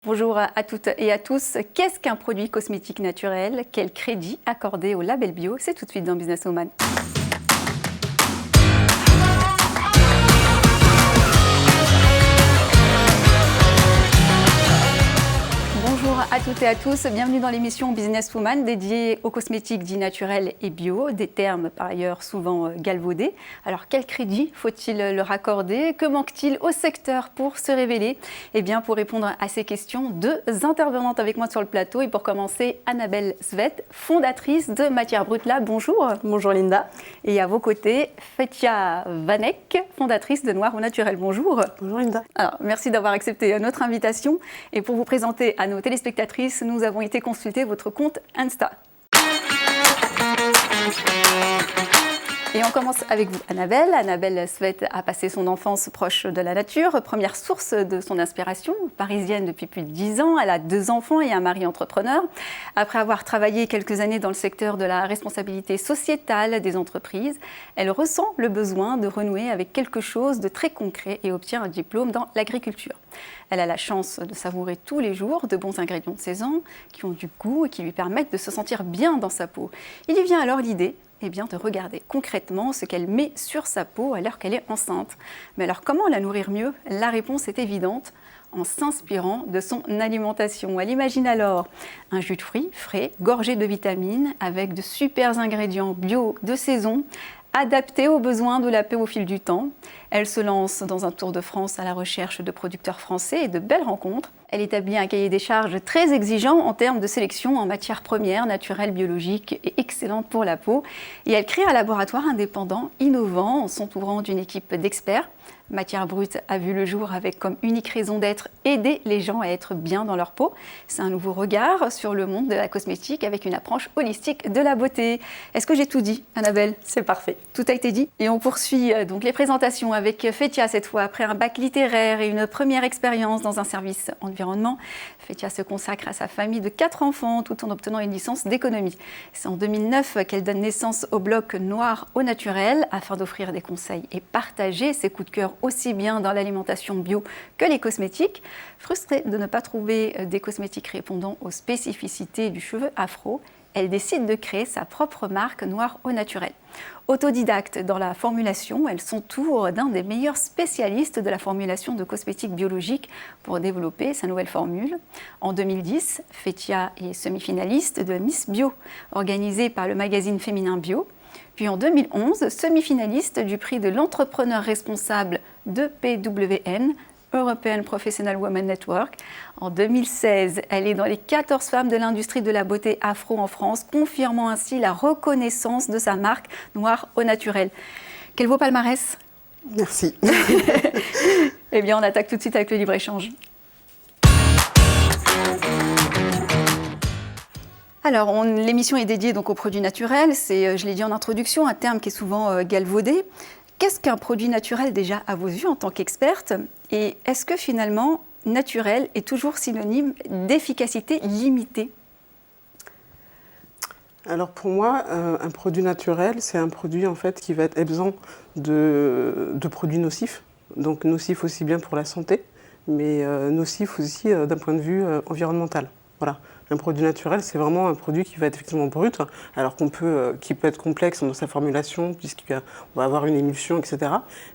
Bonjour à toutes et à tous. Qu'est-ce qu'un produit cosmétique naturel? Quel crédit accorder au label bio? C'est tout de suite dans Business Woman. Bonjour à toutes et à tous, bienvenue dans l'émission Business Woman dédiée aux cosmétiques dits naturels et bio, des termes par ailleurs souvent galvaudés. Alors quel crédit faut-il leur accorder? Que manque-t-il au secteur pour se révéler? Eh bien pour répondre à ces questions, deux intervenantes avec moi sur le plateau et pour commencer Annabelle Svet, fondatrice de Matière Brute Lab. Bonjour. Bonjour Linda. Et à vos côtés, Fetia Vanek, fondatrice de Noir au Naturel. Bonjour. Bonjour Linda. Alors, merci d'avoir accepté notre invitation. Et pour vous présenter à nos téléspectatrices, nous avons été consulter votre compte Insta. Et on commence avec vous, Annabelle. Annabelle Svet a passé son enfance proche de la nature, première source de son inspiration, parisienne depuis plus de 10 ans. Elle a 2 enfants et un mari entrepreneur. Après avoir travaillé quelques années dans le secteur de la responsabilité sociétale des entreprises, elle ressent le besoin de renouer avec quelque chose de très concret et obtient un diplôme dans l'agriculture. Elle a la chance de savourer tous les jours de bons ingrédients de saison qui ont du goût et qui lui permettent de se sentir bien dans sa peau. Il lui vient alors l'idée de regarder concrètement ce qu'elle met sur sa peau alors qu'elle est enceinte. Mais alors comment la nourrir mieux? La réponse est évidente, en s'inspirant de son alimentation. Elle imagine alors un jus de fruits frais, gorgé de vitamines, avec de super ingrédients bio de saison, adaptés aux besoins de la peau au fil du temps. Elle se lance dans un tour de France à la recherche de producteurs français et de belles rencontres. Elle établit un cahier des charges très exigeant en termes de sélection en matières premières, naturelles, biologiques et excellentes pour la peau. Et elle crée un laboratoire indépendant, innovant, en s'entourant d'une équipe d'experts. Matière Brute a vu le jour avec comme unique raison d'être aider les gens à être bien dans leur peau. C'est un nouveau regard sur le monde de la cosmétique avec une approche holistique de la beauté. Est-ce que j'ai tout dit, Annabelle? C'est parfait. Tout a été dit. Et on poursuit donc les présentations avec Fetia cette fois. Après un bac littéraire et une première expérience dans un service environnement, Fetia se consacre à sa famille de 4 enfants tout en obtenant une licence d'économie. C'est en 2009 qu'elle donne naissance au blog Noir au Naturel afin d'offrir des conseils et partager ses coups de cœur aussi bien dans l'alimentation bio que les cosmétiques. Frustrée de ne pas trouver des cosmétiques répondant aux spécificités du cheveu afro, elle décide de créer sa propre marque Noir au Naturel. Autodidacte dans la formulation, elle s'entoure d'un des meilleurs spécialistes de la formulation de cosmétiques biologiques pour développer sa nouvelle formule. En 2010, Fetia est semi-finaliste de Miss Bio, organisée par le magazine féminin Bio. Puis en 2011, semi-finaliste du prix de l'entrepreneur responsable de PWN, European Professional Women Network. En 2016, elle est dans les 14 femmes de l'industrie de la beauté afro en France, confirmant ainsi la reconnaissance de sa marque Noir au Naturel. Quel beau palmarès! Merci. Eh bien, on attaque tout de suite avec le libre-échange. Alors, l'émission est dédiée donc aux produits naturels. C'est, je l'ai dit en introduction, un terme qui est souvent galvaudé. Qu'est-ce qu'un produit naturel déjà à vos yeux en tant qu'experte? Et est-ce que finalement, naturel est toujours synonyme d'efficacité limitée? Alors pour moi, un produit naturel, c'est un produit en fait qui va être exempt de produits nocifs. Donc nocifs aussi bien pour la santé, mais nocifs aussi d'un point de vue environnemental. Voilà. Un produit naturel, c'est vraiment un produit qui va être effectivement brut, alors qui peut être complexe dans sa formulation, puisqu'on va avoir une émulsion, etc.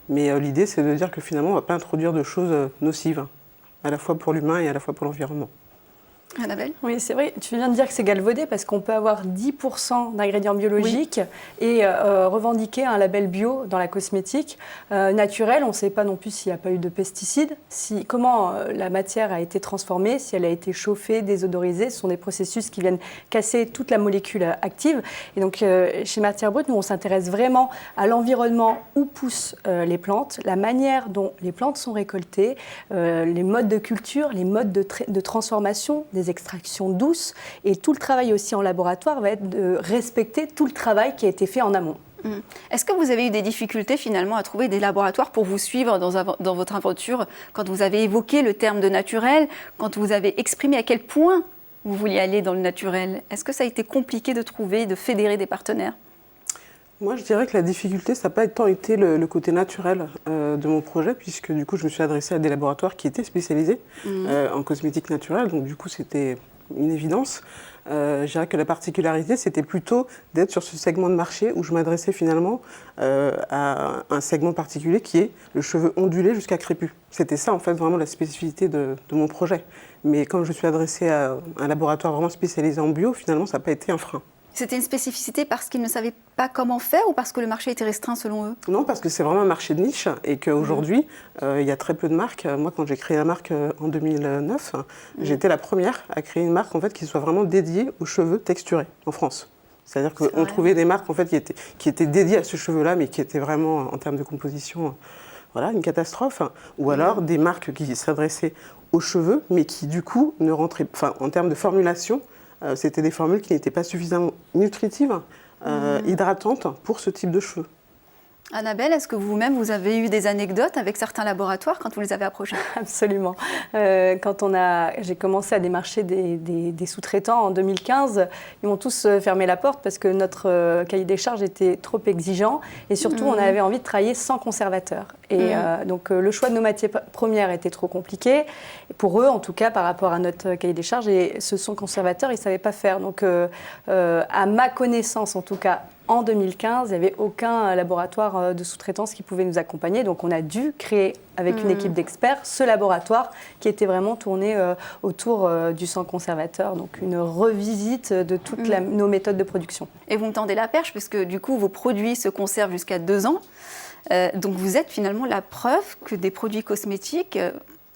Mais l'idée, c'est de dire que finalement, on ne va pas introduire de choses nocives, à la fois pour l'humain et à la fois pour l'environnement. Annabelle? Oui, c'est vrai. Tu viens de dire que c'est galvaudé parce qu'on peut avoir 10% d'ingrédients biologiques et revendiquer un label bio dans la cosmétique. Naturel, on ne sait pas non plus s'il n'y a pas eu de pesticides, comment la matière a été transformée, si elle a été chauffée, désodorisée. Ce sont des processus qui viennent casser toute la molécule active. Et donc, chez Matière Brute, nous, on s'intéresse vraiment à l'environnement où poussent les plantes, la manière dont les plantes sont récoltées, les modes de culture, les modes de transformation, des extractions douces, et tout le travail aussi en laboratoire va être de respecter tout le travail qui a été fait en amont. Est-ce que vous avez eu des difficultés finalement à trouver des laboratoires pour vous suivre dans votre aventure quand vous avez évoqué le terme de naturel, quand vous avez exprimé à quel point vous vouliez aller dans le naturel? Est-ce que ça a été compliqué de trouver, de fédérer des partenaires? Moi, je dirais que la difficulté, ça n'a pas tant été le côté naturel de mon projet, puisque du coup, je me suis adressée à des laboratoires qui étaient spécialisés en cosmétique naturelle, donc du coup, c'était une évidence. Je dirais que la particularité, c'était plutôt d'être sur ce segment de marché où je m'adressais finalement à un segment particulier qui est le cheveu ondulé jusqu'à crépus. C'était ça, en fait, vraiment la spécificité de mon projet. Mais comme je suis adressée à un laboratoire vraiment spécialisé en bio, finalement, ça n'a pas été un frein. C'était une spécificité parce qu'ils ne savaient pas comment faire ou parce que le marché était restreint selon eux? Non, parce que c'est vraiment un marché de niche et qu'aujourd'hui, il y a très peu de marques. Moi, quand j'ai créé la marque en 2009, j'étais la première à créer une marque en fait, qui soit vraiment dédiée aux cheveux texturés en France. C'est-à-dire qu'on trouvait des marques en fait, qui étaient dédiées à ce cheveu-là, mais qui étaient vraiment, en termes de composition, voilà, une catastrophe. Ou alors des marques qui s'adressaient aux cheveux, mais qui du coup ne rentraient, enfin, en termes de formulation, c'était des formules qui n'étaient pas suffisamment nutritives, hydratantes pour ce type de cheveux. Annabelle, est-ce que vous-même, vous avez eu des anecdotes avec certains laboratoires quand vous les avez approchés? Absolument. Quand j'ai commencé à démarcher des sous-traitants en 2015, ils m'ont tous fermé la porte parce que notre cahier des charges était trop exigeant et surtout, on avait envie de travailler sans conservateur. Et donc, le choix de nos matières premières était trop compliqué, pour eux, en tout cas, par rapport à notre cahier des charges. Et ce sont conservateurs, ils ne savaient pas faire. Donc, à ma connaissance, en tout cas, en 2015, il n'y avait aucun laboratoire de sous-traitance qui pouvait nous accompagner. Donc, on a dû créer, avec une équipe d'experts, ce laboratoire qui était vraiment tourné autour du sans conservateur. Donc, une revisite de toutes nos méthodes de production. Et vous me tendez la perche, puisque du coup, vos produits se conservent jusqu'à 2 ans. Donc, vous êtes finalement la preuve que des produits cosmétiques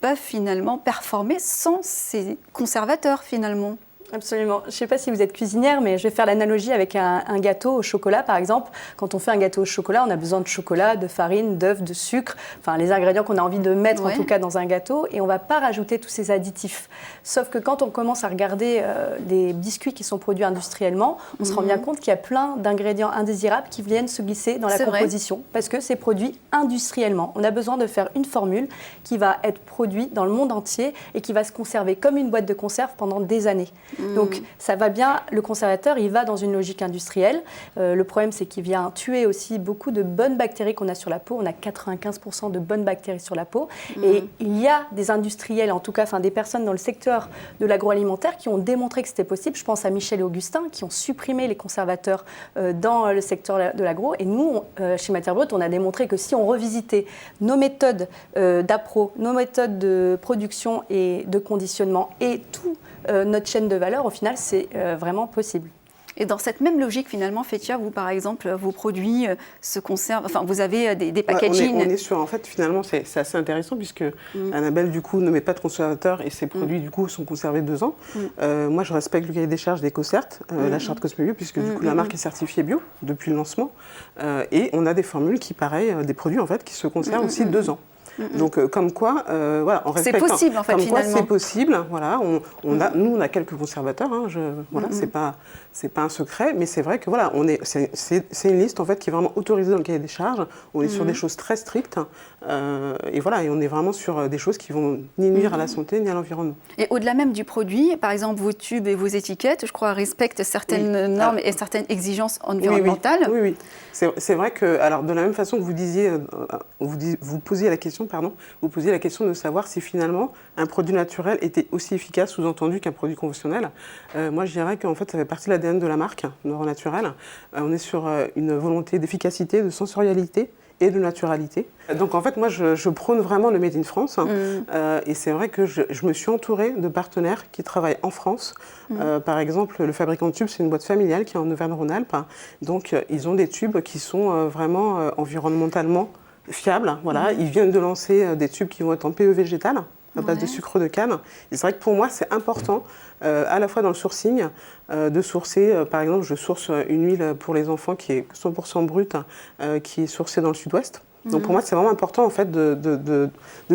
peuvent finalement performer sans ces conservateurs, finalement. Absolument. Je ne sais pas si vous êtes cuisinière, mais je vais faire l'analogie avec un gâteau au chocolat, par exemple. Quand on fait un gâteau au chocolat, on a besoin de chocolat, de farine, d'œufs, de sucre, enfin les ingrédients qu'on a envie de mettre en tout cas dans un gâteau, et on ne va pas rajouter tous ces additifs. Sauf que quand on commence à regarder des biscuits qui sont produits industriellement, on se rend bien compte qu'il y a plein d'ingrédients indésirables qui viennent se glisser dans la composition, parce que c'est produit industriellement. On a besoin de faire une formule qui va être produite dans le monde entier et qui va se conserver comme une boîte de conserve pendant des années. Donc ça va bien, le conservateur, il va dans une logique industrielle. Le problème, c'est qu'il vient tuer aussi beaucoup de bonnes bactéries qu'on a sur la peau. On a 95% de bonnes bactéries sur la peau. Et il y a des industriels, en tout cas des personnes dans le secteur de l'agroalimentaire qui ont démontré que c'était possible. Je pense à Michel et Augustin qui ont supprimé les conservateurs dans le secteur de l'agro. Et nous, chez Matière Brute, on a démontré que si on revisitait nos méthodes d'appro, nos méthodes de production et de conditionnement et tout notre chaîne de valeur, au final, c'est vraiment possible. Et dans cette même logique, finalement, Fétia, vous, par exemple, vos produits se conservent, enfin, vous avez des packaging. On est sur, en fait, finalement, c'est assez intéressant puisque Annabelle, du coup, ne met pas de conservateur et ses produits, du coup, sont conservés 2 ans. Moi, je respecte le cahier des charges d'EcoCert, la charte Cosmebio, puisque du coup, la marque est certifiée bio depuis le lancement. Et on a des formules qui, pareil, des produits, en fait, qui se conservent aussi 2 ans. Donc, comme quoi, voilà, on respecte. C'est possible, en fait, comme finalement. Quoi, c'est possible, voilà. Nous, on a quelques conservateurs, hein, voilà, c'est pas un secret, mais c'est vrai que voilà, c'est une liste en fait qui est vraiment autorisée dans le cahier des charges. On est sur des choses très strictes, et voilà, et on est vraiment sur des choses qui vont ni nuire à la santé ni à l'environnement. Et au-delà même du produit, par exemple, vos tubes et vos étiquettes, je crois, respectent certaines normes et certaines exigences environnementales. Oui. C'est vrai que, alors, de la même façon que vous disiez, vous posiez la question, vous posiez la question de savoir si finalement un produit naturel était aussi efficace, sous-entendu, qu'un produit conventionnel. Moi, je dirais qu'en fait, ça fait partie de l'ADN de la marque Noro Naturel. On est sur une volonté d'efficacité, de sensorialité et de naturalité. Donc en fait, moi, je prône vraiment le Made in France. Et c'est vrai que je me suis entourée de partenaires qui travaillent en France. Par exemple, le fabricant de tubes, c'est une boîte familiale qui est en Auvergne-Rhône-Alpes. Donc, ils ont des tubes qui sont vraiment environnementalement fiables. Voilà. Ils viennent de lancer des tubes qui vont être en PE végétal, à base de sucre de canne. Et c'est vrai que pour moi, c'est important, à la fois dans le sourcing, de sourcer, par exemple, je source une huile pour les enfants qui est 100% brute, qui est sourcée dans le sud-ouest. Donc pour moi, c'est vraiment important en fait de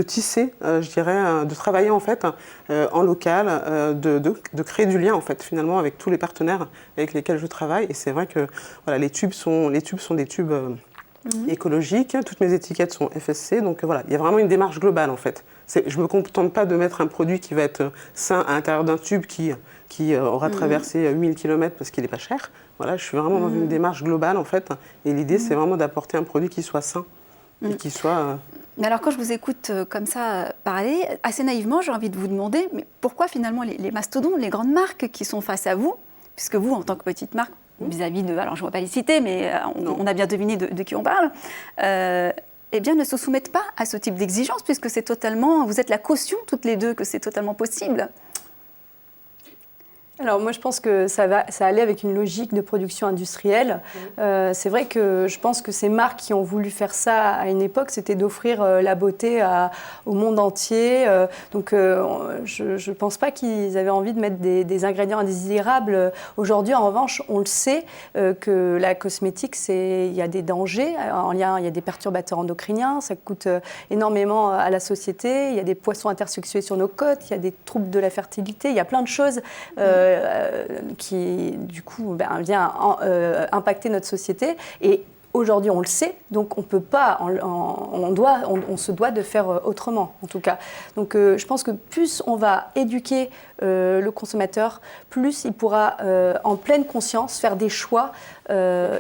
tisser, je dirais, de travailler en fait en local, de créer du lien en fait finalement avec tous les partenaires avec lesquels je travaille. Et c'est vrai que voilà, les tubes sont des tubes écologique. Toutes mes étiquettes sont FSC. Donc voilà, il y a vraiment une démarche globale en fait. Je ne me contente pas de mettre un produit qui va être sain à l'intérieur d'un tube qui aura traversé 8000 km parce qu'il n'est pas cher. Voilà, je suis vraiment dans une démarche globale en fait. Et l'idée, c'est vraiment d'apporter un produit qui soit sain et qui soit... Mais alors quand je vous écoute comme ça parler, assez naïvement, j'ai envie de vous demander, mais pourquoi finalement les mastodontes, les grandes marques qui sont face à vous, puisque vous, en tant que petite marque, vis-à-vis de, alors je ne vais pas les citer, mais on a bien deviné de qui on parle, eh bien ne se soumettent pas à ce type d'exigence, puisque c'est totalement, vous êtes la caution toutes les deux que c'est totalement possible. Alors moi je pense que ça allait avec une logique de production industrielle. C'est vrai que je pense que ces marques qui ont voulu faire ça à une époque, c'était d'offrir la beauté au monde entier. Donc je ne pense pas qu'ils avaient envie de mettre des ingrédients indésirables. Aujourd'hui en revanche, on le sait que la cosmétique, il y a des dangers en lien, il y a des perturbateurs endocriniens, ça coûte énormément à la société, il y a des poissons intersexués sur nos côtes, il y a des troubles de la fertilité, il y a plein de choses qui, du coup, vient impacter notre société. Et aujourd'hui, on le sait, donc on peut pas, on se doit de faire autrement, en tout cas. Donc, je pense que plus on va éduquer le consommateur, plus il pourra, en pleine conscience, faire des choix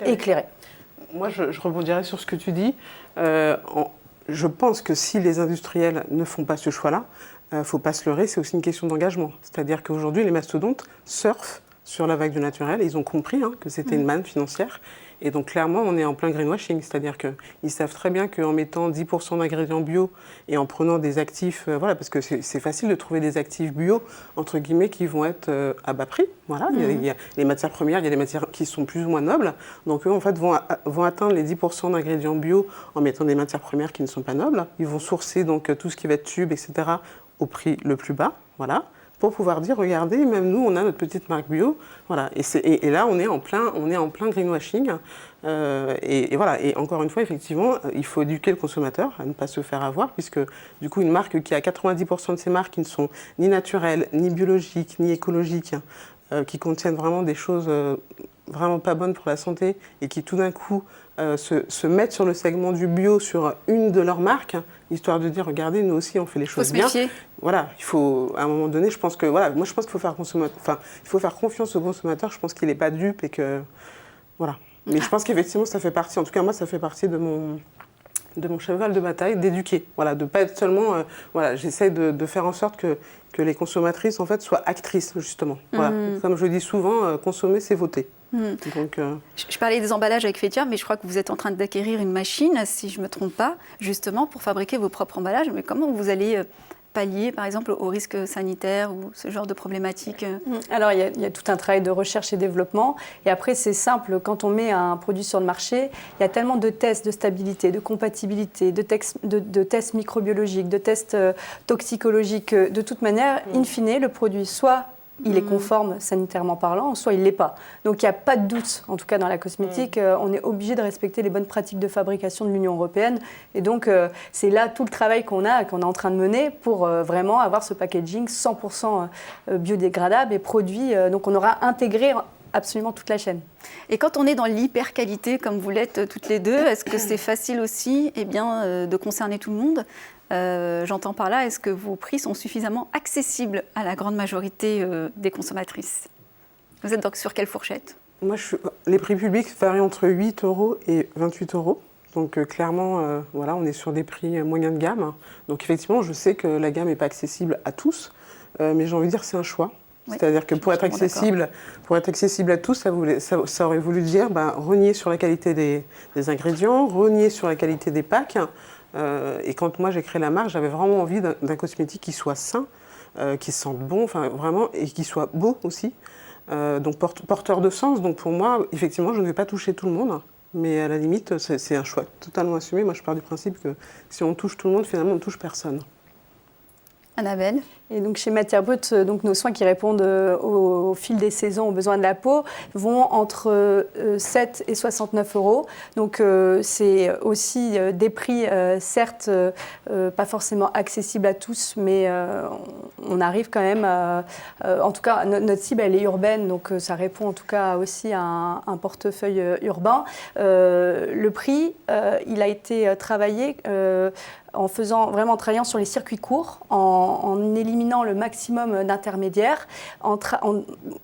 éclairés. Moi, je rebondirais sur ce que tu dis. Je pense que si les industriels ne font pas ce choix-là, il ne faut pas se leurrer, c'est aussi une question d'engagement. C'est-à-dire qu'aujourd'hui, les mastodontes surfent sur la vague du naturel. Ils ont compris que c'était une manne financière. Et donc, clairement, on est en plein greenwashing. C'est-à-dire qu'ils savent très bien qu'en mettant 10% d'ingrédients bio et en prenant des actifs, voilà, parce que c'est facile de trouver des actifs bio, entre guillemets, qui vont être à bas prix. Voilà. Il y a les matières premières, il y a des matières qui sont plus ou moins nobles. Donc, eux, en fait, vont atteindre les 10% d'ingrédients bio en mettant des matières premières qui ne sont pas nobles. Ils vont sourcer donc, tout ce qui va être tube, etc., au prix le plus bas, voilà, pour pouvoir dire, regardez, même nous, on a notre petite marque bio, voilà. Et là, on est en plein greenwashing. Et voilà. Et encore une fois, effectivement, il faut éduquer le consommateur à ne pas se faire avoir, puisque du coup, une marque qui a 90% de ses marques qui ne sont ni naturelles, ni biologiques, ni écologiques, qui contiennent vraiment des choses vraiment pas bonnes pour la santé et qui tout d'un coup se mettent sur le segment du bio sur une de leurs marques, histoire de dire regardez, nous aussi on fait les choses bien. Voilà, il faut à un moment donné, je pense que voilà, moi je pense qu'il faut faire il faut faire confiance au consommateur. Je pense qu'il n'est pas dupe et que voilà. Mais je pense qu'effectivement ça fait partie, en tout cas moi ça fait partie de mon cheval de bataille, d'éduquer. Voilà, de pas être seulement voilà, j'essaie de faire en sorte que les consommatrices en fait soient actrices justement. Voilà. Comme je le dis souvent, consommer c'est voter. Donc, je parlais des emballages avec Fétia, mais je crois que vous êtes en train d'acquérir une machine, si je ne me trompe pas, justement pour fabriquer vos propres emballages. Mais comment vous allez pallier, par exemple, aux risques sanitaires ou ce genre de problématiques? Alors, il y a tout un travail de recherche et développement. Et après, c'est simple. Quand on met un produit sur le marché, il y a tellement de tests de stabilité, de compatibilité, de tests microbiologiques, de tests toxicologiques. De toute manière, in fine, le produit soit il est conforme sanitairement parlant, soit il ne l'est pas. Donc il n'y a pas de doute, en tout cas dans la cosmétique, on est obligé de respecter les bonnes pratiques de fabrication de l'Union européenne. Et donc c'est là tout le travail qu'on est en train de mener pour vraiment avoir ce packaging 100% biodégradable et produit. Donc on aura intégré absolument toute la chaîne. Et quand on est dans l'hyper-qualité, comme vous l'êtes toutes les deux, est-ce que c'est facile aussi de concerner tout le monde ? J'entends par là, est-ce que vos prix sont suffisamment accessibles à la grande majorité des consommatrices? Vous êtes donc sur quelle fourchette? Moi, les prix publics varient entre 8 € et 28 €. Donc clairement, voilà, on est sur des prix moyens de gamme. Donc effectivement, je sais que la gamme n'est pas accessible à tous, mais j'ai envie de dire que c'est un choix. Oui, c'est-à-dire que pour être accessible à tous, ça aurait voulu dire renier sur la qualité des ingrédients, renier sur la qualité des packs. Et quand moi j'ai créé la marque, j'avais vraiment envie d'un cosmétique qui soit sain, qui sente bon, enfin vraiment, et qui soit beau aussi. Donc porteur de sens. Donc pour moi, effectivement, je ne vais pas toucher tout le monde, mais à la limite, c'est un choix totalement assumé. Moi, je pars du principe que si on touche tout le monde, finalement, on ne touche personne. Annabelle? Et donc chez Matières Brutes, donc nos soins qui répondent au fil des saisons aux besoins de la peau vont entre 7 et 69 euros. Donc c'est aussi des prix, certes, pas forcément accessibles à tous, mais on arrive quand même, en tout cas notre cible elle est urbaine, donc ça répond en tout cas aussi à un portefeuille urbain. Le prix, il a été travaillé en travaillant sur les circuits courts, en éliminant le maximum d'intermédiaires, en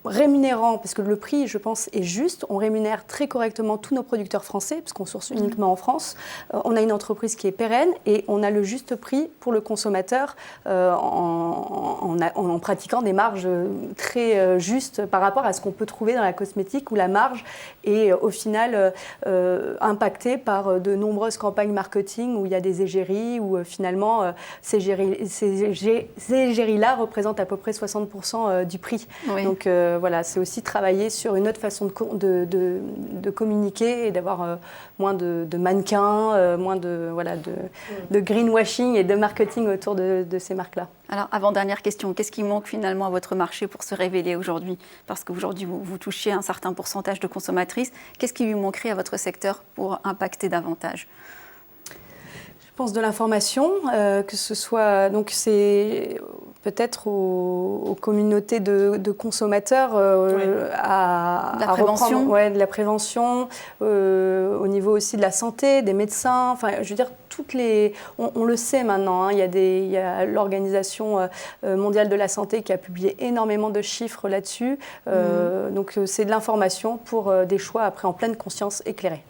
rémunérant, parce que le prix, je pense, est juste, on rémunère très correctement tous nos producteurs français, parce qu'on source uniquement en France. On a une entreprise qui est pérenne et on a le juste prix pour le consommateur en pratiquant des marges très justes par rapport à ce qu'on peut trouver dans la cosmétique, où la marge est au final impactée par de nombreuses campagnes marketing où il y a des égéries, où finalement ces égéries-là représentent à peu près 60% du prix. Oui. Donc voilà, c'est aussi travailler sur une autre façon de communiquer et d'avoir moins de mannequins, moins de greenwashing et de marketing autour de ces marques-là. Alors, avant-dernière question, qu'est-ce qui manque finalement à votre marché pour se révéler aujourd'hui? Parce qu'aujourd'hui, vous touchez un certain pourcentage de consommatrices. Qu'est-ce qui lui manquerait à votre secteur pour impacter davantage? Je pense de l'information, que ce soit, donc c'est peut-être aux communautés de consommateurs à prévention. De la prévention, au niveau aussi de la santé, des médecins, enfin je veux dire on le sait maintenant, hein, il y a l'Organisation mondiale de la santé qui a publié énormément de chiffres là-dessus, donc c'est de l'information pour des choix après en pleine conscience éclairés.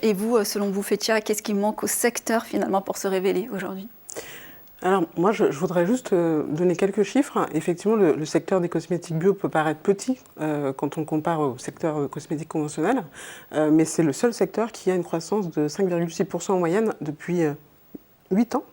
Et vous, selon vous, Fétia, qu'est-ce qui manque au secteur finalement pour se révéler aujourd'hui? Alors moi, je voudrais juste donner quelques chiffres. Effectivement, le secteur des cosmétiques bio peut paraître petit quand on compare au secteur cosmétique conventionnel, mais c'est le seul secteur qui a une croissance de 5,6% en moyenne depuis 8 ans.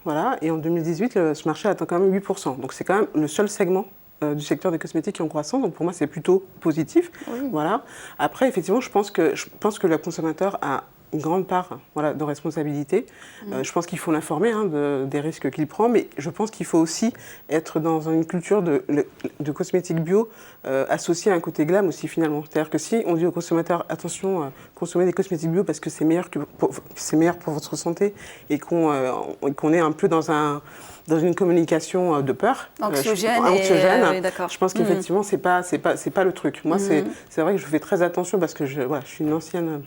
Voilà, et en 2018, ce marché atteint quand même 8%. Donc c'est quand même le seul segment du secteur des cosmétiques qui est en croissance, donc pour moi c'est plutôt positif. Oui. Voilà. Après, effectivement, je pense que le consommateur a une grande part de responsabilité. Je pense qu'il faut l'informer des risques qu'il prend, mais je pense qu'il faut aussi être dans une culture de cosmétiques bio associée à un côté glam aussi finalement. C'est-à-dire que si on dit aux consommateurs attention, consommez des cosmétiques bio parce que c'est meilleur pour votre santé et qu'on est un peu dans une communication de peur, anxiogène. Je pense qu'effectivement c'est pas le truc. Moi c'est vrai que je fais très attention parce que je suis une ancienne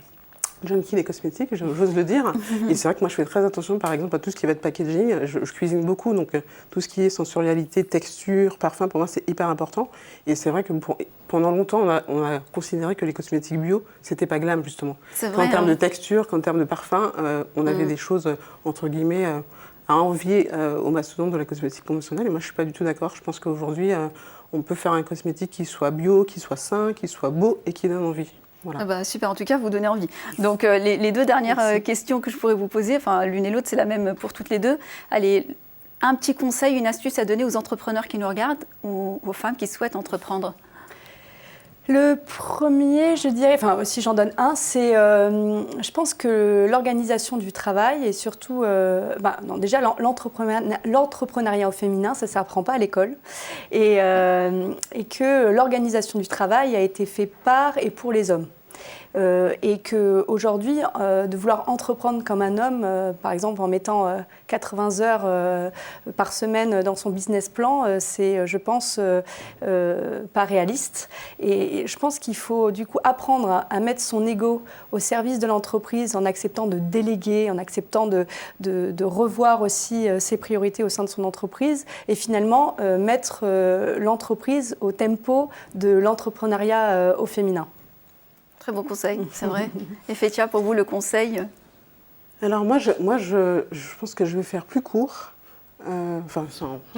junkie des cosmétiques, j'ose le dire. Et c'est vrai que moi je fais très attention par exemple à tout ce qui va être packaging. Je cuisine beaucoup, donc tout ce qui est sensorialité, texture, parfum, pour moi c'est hyper important. Et c'est vrai que pendant longtemps on a considéré que les cosmétiques bio c'était pas glam justement. Vrai, en termes de texture, qu'en termes de parfum, on avait des choses entre guillemets à envier aux mastodontes de la cosmétique conventionnelle. Et moi je suis pas du tout d'accord. Je pense qu'aujourd'hui on peut faire un cosmétique qui soit bio, qui soit sain, qui soit beau et qui donne envie. Voilà. Ah bah super, en tout cas, vous donnez envie. Donc, les deux dernières questions que je pourrais vous poser, enfin, l'une et l'autre, c'est la même pour toutes les deux. Allez, un petit conseil, une astuce à donner aux entrepreneurs qui nous regardent ou aux femmes qui souhaitent entreprendre? Le premier, je dirais, enfin si j'en donne un, c'est, je pense que l'organisation du travail et surtout, déjà l'entrepreneuriat au féminin, ça ne s'apprend pas à l'école, et que l'organisation du travail a été fait par et pour les hommes. Et qu'aujourd'hui, de vouloir entreprendre comme un homme, par exemple en mettant 80 heures par semaine dans son business plan, c'est, je pense, pas réaliste. Et je pense qu'il faut du coup apprendre à mettre son ego au service de l'entreprise en acceptant de déléguer, en acceptant de revoir aussi ses priorités au sein de son entreprise et finalement mettre l'entreprise au tempo de l'entrepreneuriat au féminin. Très bon conseil, c'est vrai. Et Fétia, pour vous, le conseil? Alors moi, je pense que je vais faire plus court.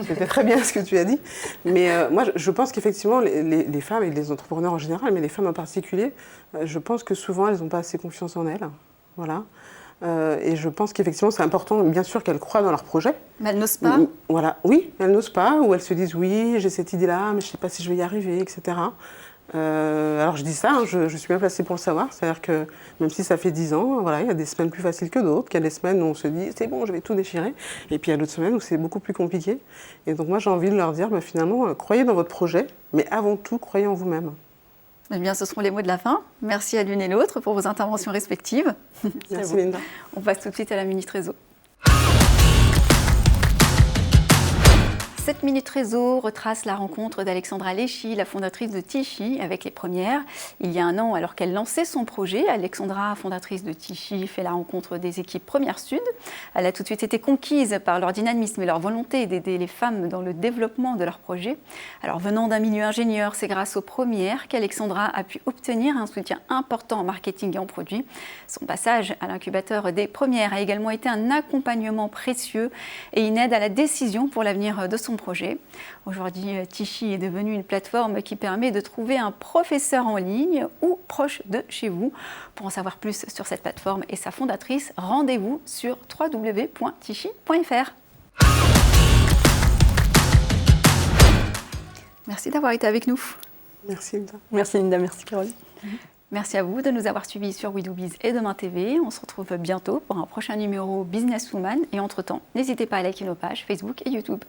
C'était très bien ce que tu as dit. Mais moi, je pense qu'effectivement, les femmes et les entrepreneurs en général, mais les femmes en particulier, je pense que souvent, elles n'ont pas assez confiance en elles. Voilà. Et je pense qu'effectivement, c'est important, bien sûr, qu'elles croient dans leur projet. Mais elles n'osent pas. Voilà. Oui, elles n'osent pas, ou elles se disent, oui, j'ai cette idée-là, mais je ne sais pas si je vais y arriver, etc. Alors je dis ça, hein, je suis bien placée pour le savoir, c'est-à-dire que même si ça fait 10 ans, voilà, il y a des semaines plus faciles que d'autres, il y a des semaines où on se dit c'est bon, je vais tout déchirer, et puis il y a d'autres semaines où c'est beaucoup plus compliqué. Et donc moi j'ai envie de leur dire, finalement, croyez dans votre projet, mais avant tout, croyez en vous-même. Eh bien, ce seront les mots de la fin. Merci à l'une et l'autre pour vos interventions respectives. Merci Linda. On passe tout de suite à la Minute Réseau. Cette Minute Réseau retrace la rencontre d'Alexandra Léchy, la fondatrice de Tichy, avec les premières. Il y a un an, alors qu'elle lançait son projet, Alexandra, fondatrice de Tichy, fait la rencontre des équipes Première Sud. Elle a tout de suite été conquise par leur dynamisme et leur volonté d'aider les femmes dans le développement de leur projet. Alors, venant d'un milieu ingénieur, c'est grâce aux premières qu'Alexandra a pu obtenir un soutien important en marketing et en produits. Son passage à l'incubateur des premières a également été un accompagnement précieux et une aide à la décision pour l'avenir de son projet. Aujourd'hui, Tichy est devenue une plateforme qui permet de trouver un professeur en ligne ou proche de chez vous. Pour en savoir plus sur cette plateforme et sa fondatrice, rendez-vous sur www.tichy.fr. Merci d'avoir été avec nous. Merci Linda. Merci Linda, merci Caroline. Merci à vous de nous avoir suivis sur We Do Biz et Demain TV. On se retrouve bientôt pour un prochain numéro Businesswoman. Et entre-temps, n'hésitez pas à liker nos pages Facebook et YouTube.